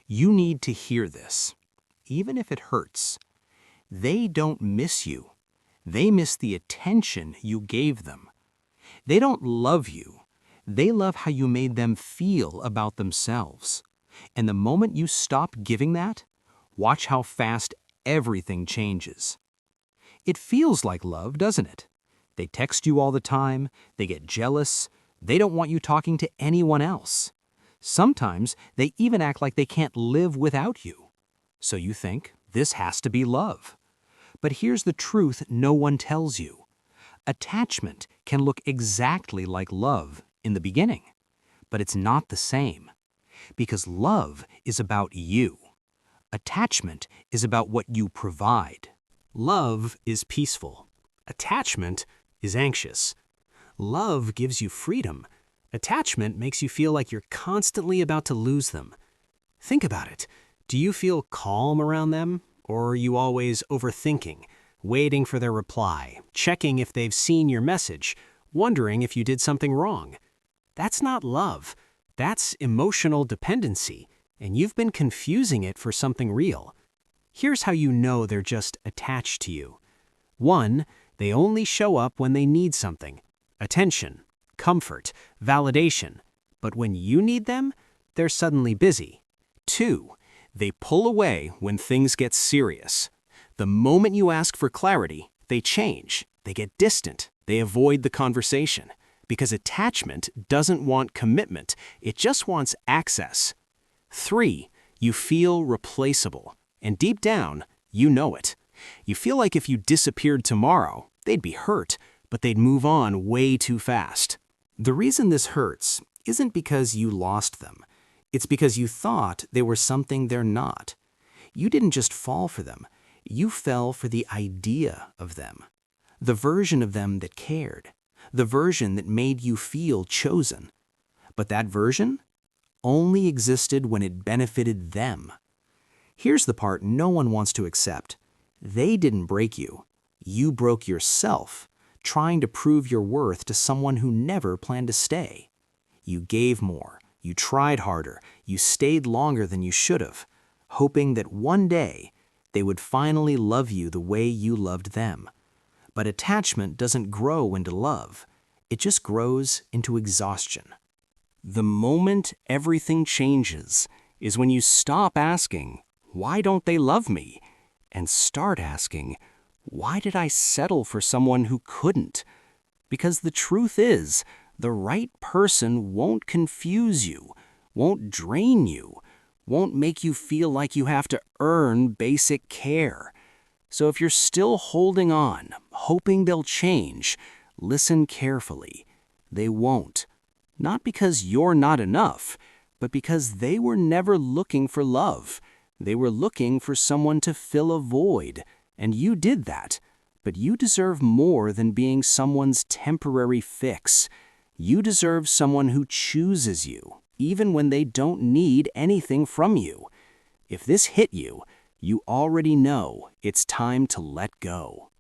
You need to hear this, even if it hurts. They don't miss you. They miss the attention you gave them. They don't love you. They love how you made them feel about themselves. And the moment you stop giving that, watch how fast everything changes. It feels like love, doesn't it? They text you all the time, they get jealous, they don't want you talking to anyone else. Sometimes they even act like they can't live without you. So you think, this has to be love. But here's the truth no one tells you. Attachment can look exactly like love in the beginning, but it's not the same. Because love is about you. Attachment is about what you provide. Love is peaceful. Attachment is anxious. Love gives you freedom. Attachment makes you feel like you're constantly about to lose them. Think about it. Do you feel calm around them? Or are you always overthinking, waiting for their reply, checking if they've seen your message, wondering if you did something wrong? That's not love. That's emotional dependency, and you've been confusing it for something real. Here's how you know they're just attached to you. 1, they only show up when they need something. Attention, comfort, validation. But when you need them, they're suddenly busy. 2, they pull away when things get serious. The moment you ask for clarity, they change. They get distant. They avoid the conversation. Because attachment doesn't want commitment, it just wants access. 3, you feel replaceable. And deep down, you know it. You feel like if you disappeared tomorrow, they'd be hurt, but they'd move on way too fast. The reason this hurts isn't because you lost them. It's because you thought they were something they're not. You didn't just fall for them. You fell for the idea of them. The version of them that cared. The version that made you feel chosen. But that version only existed when it benefited them. Here's the part no one wants to accept. They didn't break you. You broke yourself, trying to prove your worth to someone who never planned to stay. You gave more. You tried harder. You stayed longer than you should have, hoping that one day they would finally love you the way you loved them. But attachment doesn't grow into love. It just grows into exhaustion. The moment everything changes is when you stop asking, why don't they love me? And start asking, why did I settle for someone who couldn't? Because the truth is, the right person won't confuse you, won't drain you, won't make you feel like you have to earn basic care. So if you're still holding on, hoping they'll change, listen carefully. They won't. Not because you're not enough, but because they were never looking for love. They were looking for someone to fill a void, and you did that. But you deserve more than being someone's temporary fix. You deserve someone who chooses you, even when they don't need anything from you. If this hit you, you already know it's time to let go.